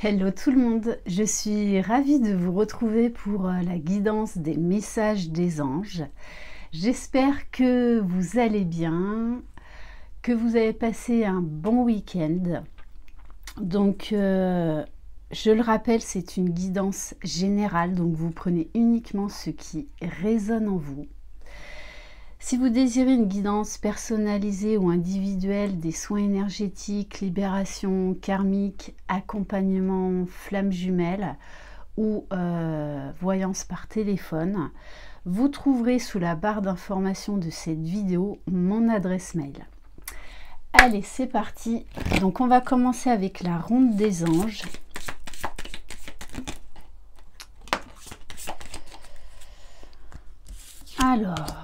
Hello tout le monde, je suis ravie de vous retrouver pour la guidance des messages des anges. J'espère que vous allez bien, que vous avez passé un bon week-end. Donc, je le rappelle, c'est une guidance générale, donc vous prenez uniquement ce qui résonne en vous. Si vous désirez une guidance personnalisée ou individuelle, des soins énergétiques, libération karmique, accompagnement flamme jumelle ou voyance par téléphone, vous trouverez sous la barre d'information de cette vidéo mon adresse mail. Allez, c'est parti. Donc on va commencer avec la ronde des anges. Alors,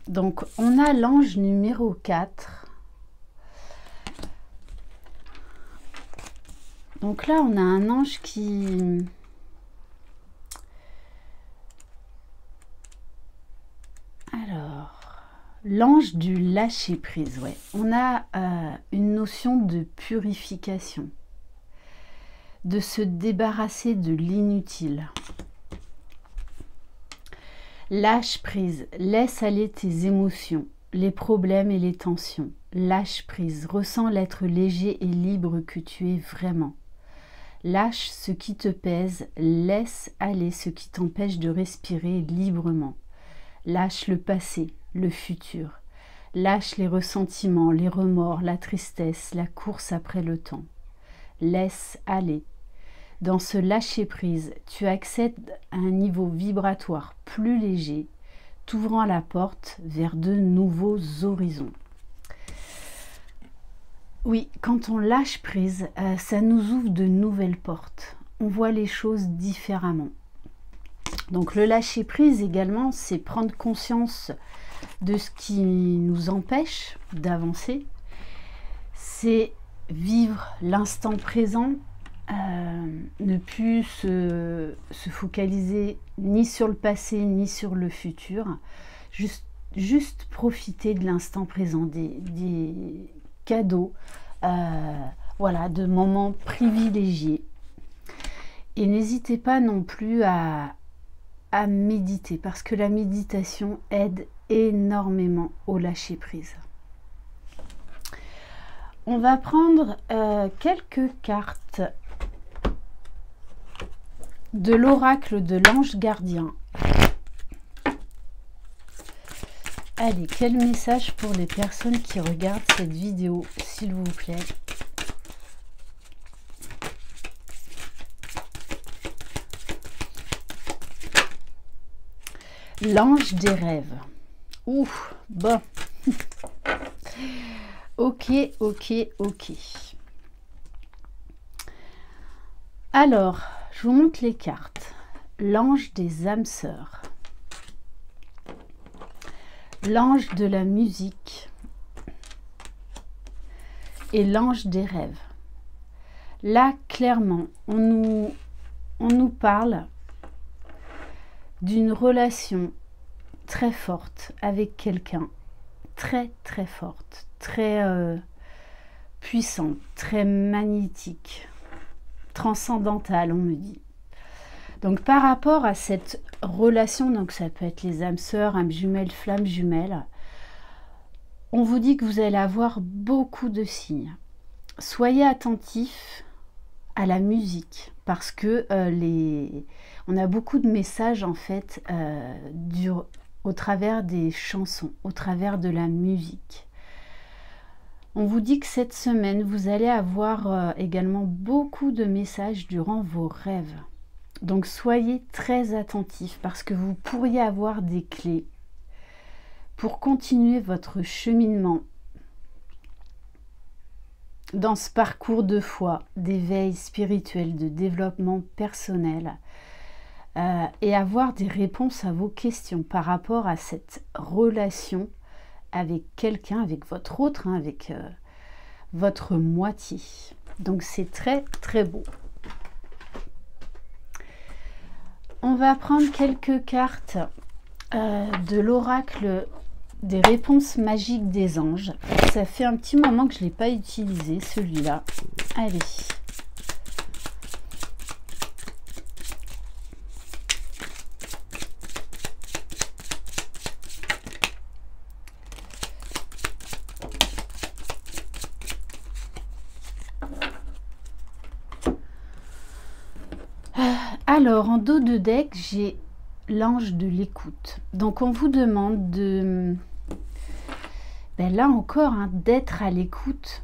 donc, on a l'ange numéro 4. Donc là, on a un ange qui... Alors, l'ange du lâcher-prise, ouais. On a une notion de purification, de se débarrasser de l'inutile. Lâche prise, laisse aller tes émotions, les problèmes et les tensions. Lâche prise, ressens l'être léger et libre que tu es vraiment. Lâche ce qui te pèse, laisse aller ce qui t'empêche de respirer librement. Lâche le passé, le futur. Lâche les ressentiments, les remords, la tristesse, la course après le temps. Laisse aller. Dans ce lâcher-prise, tu accèdes à un niveau vibratoire plus léger, t'ouvrant la porte vers de nouveaux horizons. Oui, quand on lâche prise, ça nous ouvre de nouvelles portes. On voit les choses différemment. Donc le lâcher-prise également, c'est prendre conscience de ce qui nous empêche d'avancer. C'est vivre l'instant présent. Ne plus se focaliser ni sur le passé ni sur le futur, juste profiter de l'instant présent, des cadeaux, voilà, de moments privilégiés. Et n'hésitez pas non plus à méditer, parce que la méditation aide énormément au lâcher prise. On va prendre quelques cartes de l'oracle de l'ange gardien. Allez, quel message pour les personnes qui regardent cette vidéo, s'il vous plaît? L'ange des rêves. Ouh, bon. Ok. Alors, je vous montre les cartes. L'ange des âmes sœurs. L'ange de la musique. Et l'ange des rêves. Là, clairement, on nous parle d'une relation très forte avec quelqu'un. Très forte. Très puissante. Très magnétique. Transcendantale, on me dit. Donc par rapport à cette relation, donc ça peut être les âmes sœurs, âmes jumelles, flammes jumelles, on vous dit que vous allez avoir beaucoup de signes. Soyez attentifs à la musique, parce que on a beaucoup de messages en fait au travers des chansons, au travers de la musique. On vous dit que cette semaine, vous allez avoir également beaucoup de messages durant vos rêves. Donc soyez très attentifs, parce que vous pourriez avoir des clés pour continuer votre cheminement dans ce parcours de foi, d'éveil spirituel, de développement personnel, et avoir des réponses à vos questions par rapport à cette relation avec quelqu'un, avec votre autre, avec votre moitié. Donc c'est très beau. On va prendre quelques cartes de l'oracle des réponses magiques des anges. Ça fait un petit moment que je ne l'ai pas utilisé, celui-là. Allez. Alors, en dos de deck, j'ai l'ange de l'écoute. Donc, on vous demande de... Ben là encore, hein, d'être à l'écoute.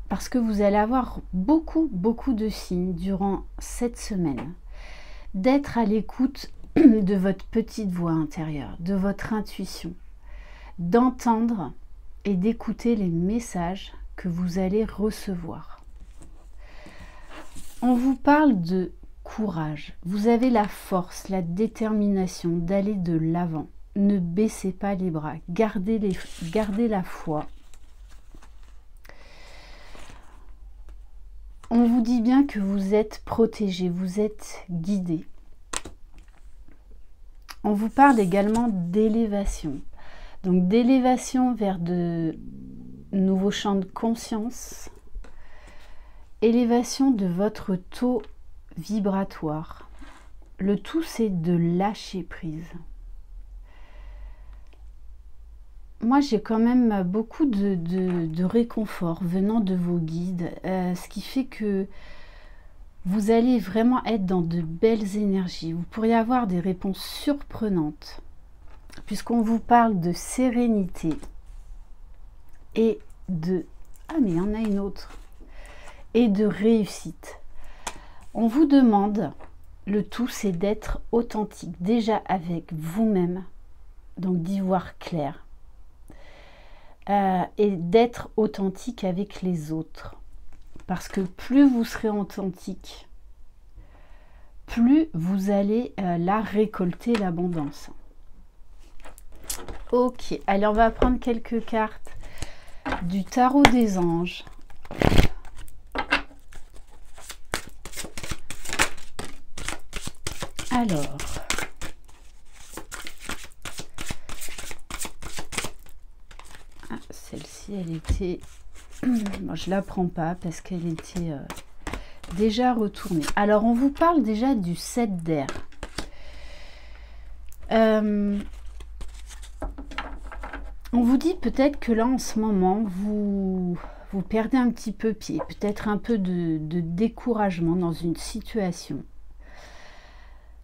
Parce que vous allez avoir beaucoup de signes durant cette semaine. D'être à l'écoute de votre petite voix intérieure, de votre intuition. D'entendre et d'écouter les messages que vous allez recevoir. On vous parle de courage. Vous avez la force, la détermination d'aller de l'avant. Ne baissez pas les bras. Gardez la foi. On vous dit bien que vous êtes protégé, vous êtes guidé. On vous parle également d'élévation. Donc d'élévation vers de nouveaux champs de conscience. Élévation de votre taux vibratoire. Le tout, c'est de lâcher prise. Moi, j'ai quand même beaucoup de réconfort venant de vos guides, ce qui fait que vous allez vraiment être dans de belles énergies. Vous pourriez avoir des réponses surprenantes, puisqu'on vous parle de sérénité et de... Ah, mais il y en a une autre. Et de réussite. On vous demande, le tout c'est d'être authentique, déjà avec vous-même, donc d'y voir clair, et d'être authentique avec les autres. Parce que plus vous serez authentique, plus vous allez là récolter l'abondance. Ok, allez, on va prendre quelques cartes du tarot des anges. Alors, celle-ci, elle était... Bon, je la prends pas parce qu'elle était déjà retournée. Alors, on vous parle déjà du 7 d'air. On vous dit peut-être que là, en ce moment, vous perdez un petit peu pied, peut-être un peu de découragement dans une situation.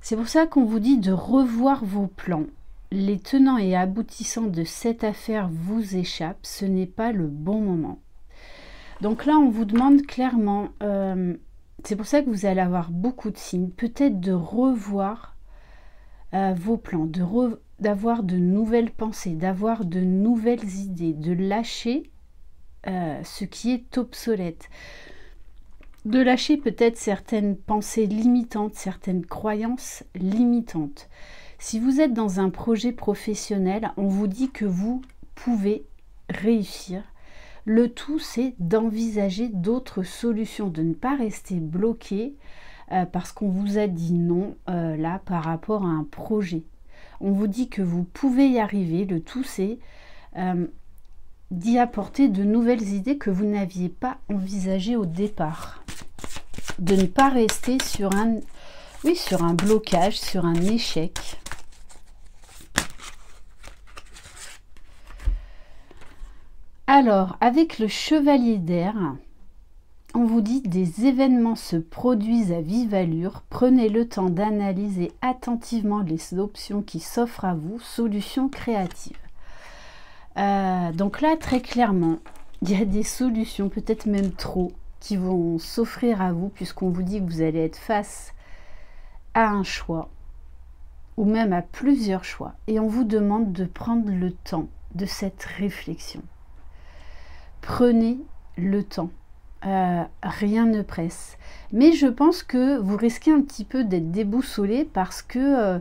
C'est pour ça qu'on vous dit de revoir vos plans. Les tenants et aboutissants de cette affaire vous échappent. Ce n'est pas le bon moment. Donc là, on vous demande clairement, c'est pour ça que vous allez avoir beaucoup de signes, peut-être de revoir vos plans, d'avoir de nouvelles pensées, d'avoir de nouvelles idées, de lâcher ce qui est obsolète. De lâcher peut-être certaines pensées limitantes, certaines croyances limitantes. Si vous êtes dans un projet professionnel, on vous dit que vous pouvez réussir. Le tout, c'est d'envisager d'autres solutions, de ne pas rester bloqué parce qu'on vous a dit non là par rapport à un projet. On vous dit que vous pouvez y arriver. Le tout, c'est d'y apporter de nouvelles idées que vous n'aviez pas envisagées au départ. De ne pas rester sur un blocage, sur un échec. Alors, avec le chevalier d'air, on vous dit des événements se produisent à vive allure. Prenez le temps d'analyser attentivement les options qui s'offrent à vous. Solutions créatives. Donc là, très clairement, il y a des solutions, peut-être même trop, qui vont s'offrir à vous, puisqu'on vous dit que vous allez être face à un choix, ou même à plusieurs choix. Et on vous demande de prendre le temps de cette réflexion. Prenez le temps. Rien ne presse. Mais je pense que vous risquez un petit peu d'être déboussolé parce que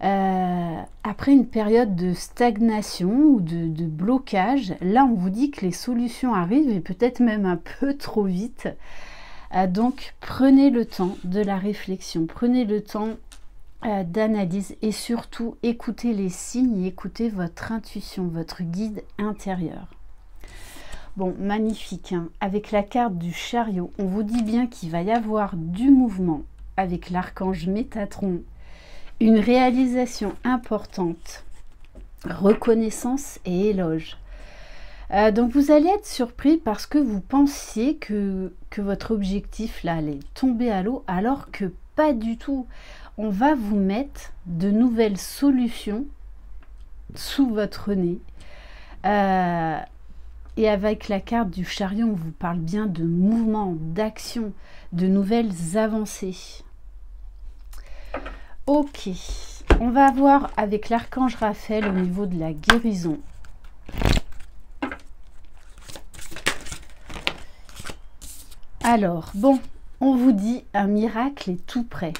après une période de stagnation ou de blocage, là on vous dit que les solutions arrivent et peut-être même un peu trop vite. Donc prenez le temps de la réflexion, prenez le temps d'analyse et surtout écoutez les signes, écoutez votre intuition, votre guide intérieur. Bon, magnifique, hein. Avec la carte du chariot, on vous dit bien qu'il va y avoir du mouvement avec l'archange Métatron, une réalisation importante, reconnaissance et éloge. Donc vous allez être surpris parce que vous pensiez que votre objectif là allait tomber à l'eau, alors que pas du tout. On va vous mettre de nouvelles solutions sous votre nez. Et avec la carte du chariot, on vous parle bien de mouvement, d'action, de nouvelles avancées. Ok, on va voir avec l'archange Raphaël au niveau de la guérison. Alors, bon, on vous dit un miracle est tout prêt.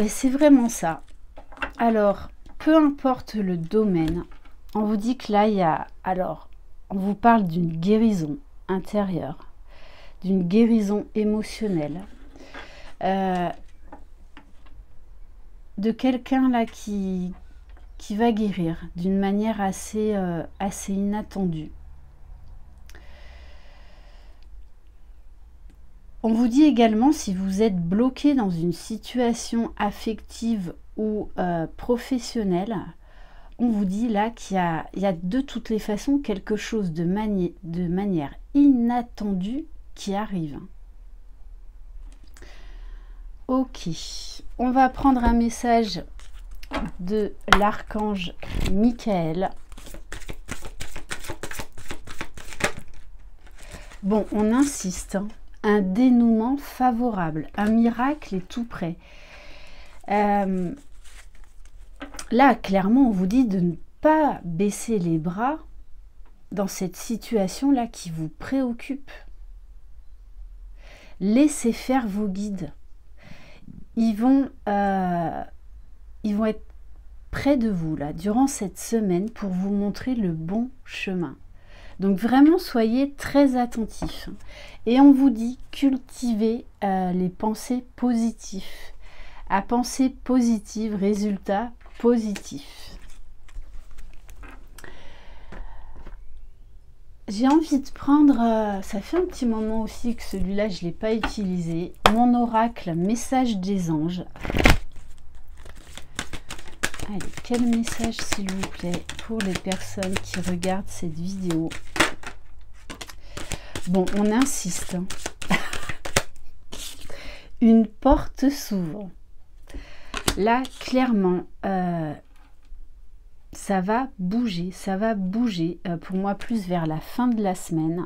C'est vraiment ça. Alors, peu importe le domaine, on vous dit que là, il y a... Alors, on vous parle d'une guérison intérieure, d'une guérison émotionnelle, de quelqu'un là qui va guérir d'une manière assez inattendue. On vous dit également, si vous êtes bloqué dans une situation affective ou professionnelle, on vous dit là qu'il y a de toutes les façons quelque chose de manière inattendue qui arrive. Ok, on va prendre un message de l'archange Michael. Bon, on insiste, hein. Un dénouement favorable, un miracle est tout prêt. Là, clairement, on vous dit de ne pas baisser les bras dans cette situation-là qui vous préoccupe. Laissez faire vos guides. Ils vont être près de vous là durant cette semaine pour vous montrer le bon chemin. Donc vraiment, soyez très attentifs. Et on vous dit, cultivez les pensées positives. À pensée positive, résultat positif. J'ai envie de prendre, ça fait un petit moment aussi que celui-là, je ne l'ai pas utilisé, mon oracle, message des anges. Allez, quel message s'il vous plaît pour les personnes qui regardent cette vidéo? Bon, on insiste. Une porte s'ouvre. Là, clairement, ça va bouger. Pour moi, plus vers la fin de la semaine.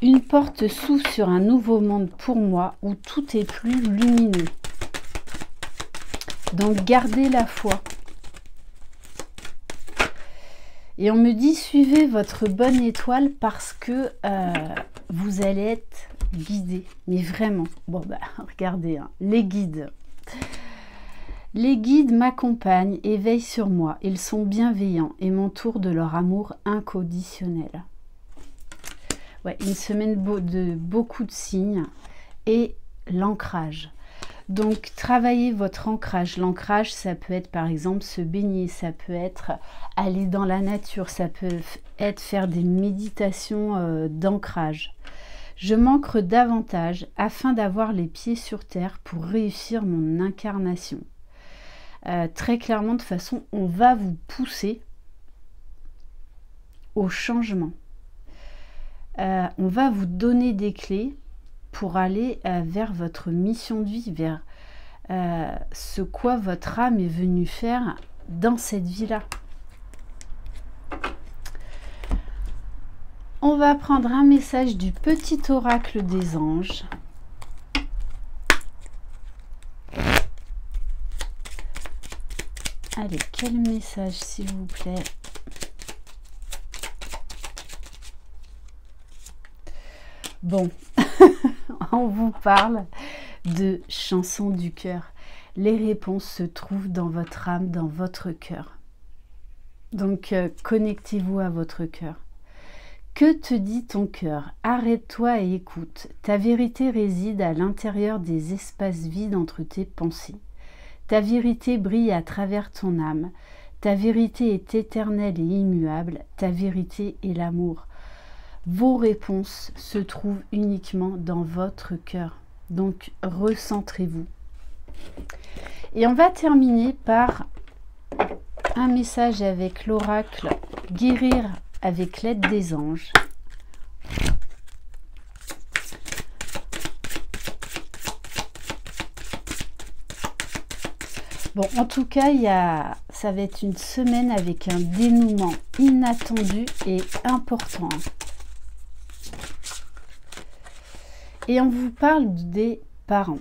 Une porte s'ouvre sur un nouveau monde pour moi où tout est plus lumineux. Donc, gardez la foi. Et on me dit, suivez votre bonne étoile parce que vous allez être guidé. Mais vraiment, bon, regardez, hein, les guides. Les guides m'accompagnent et veillent sur moi. Ils sont bienveillants et m'entourent de leur amour inconditionnel. Ouais, une semaine de beaucoup de signes et l'ancrage. Donc, travaillez votre ancrage. L'ancrage, ça peut être par exemple se baigner, ça peut être aller dans la nature, ça peut être faire des méditations d'ancrage. Je m'ancre davantage afin d'avoir les pieds sur terre pour réussir mon incarnation. Très clairement, de toute façon, on va vous pousser au changement. On va vous donner des clés pour aller vers votre mission de vie, vers ce quoi votre âme est venue faire dans cette vie-là. On va prendre un message du petit oracle des anges. Allez, quel message s'il vous plaît? Bon, on vous parle de chansons du cœur. Les réponses se trouvent dans votre âme, dans votre cœur. Donc, connectez-vous à votre cœur. Que te dit ton cœur? Arrête-toi et écoute. Ta vérité réside à l'intérieur des espaces vides entre tes pensées. Ta vérité brille à travers ton âme. Ta vérité est éternelle et immuable. Ta vérité est l'amour. Vos réponses se trouvent uniquement dans votre cœur. Donc, recentrez-vous. Et on va terminer par un message avec l'oracle « Guérir avec l'aide des anges ». Bon, en tout cas, ça va être une semaine avec un dénouement inattendu et important. Et on vous parle des parents.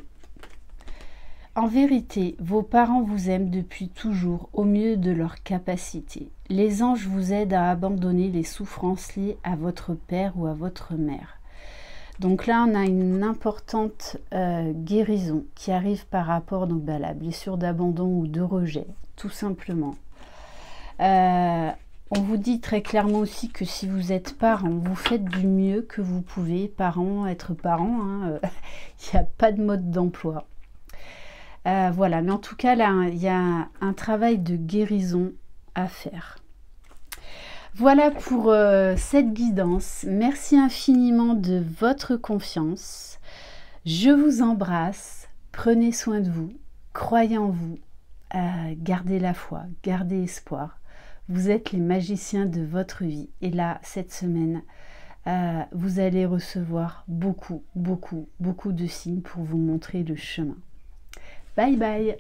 En vérité, vos parents vous aiment depuis toujours au mieux de leurs capacités. Les anges vous aident à abandonner les souffrances liées à votre père ou à votre mère. Donc là, on a une importante guérison qui arrive par rapport donc, à la blessure d'abandon ou de rejet, tout simplement. On vous dit très clairement aussi que si vous êtes parent, vous faites du mieux que vous pouvez. Parent, être parent, hein, il n'y a pas de mode d'emploi. Voilà, mais en tout cas, là, il y a un travail de guérison à faire. Voilà pour cette guidance. Merci infiniment de votre confiance. Je vous embrasse. Prenez soin de vous. Croyez en vous. Gardez la foi. Gardez espoir. Vous êtes les magiciens de votre vie. Et là, cette semaine, vous allez recevoir beaucoup de signes pour vous montrer le chemin. Bye bye!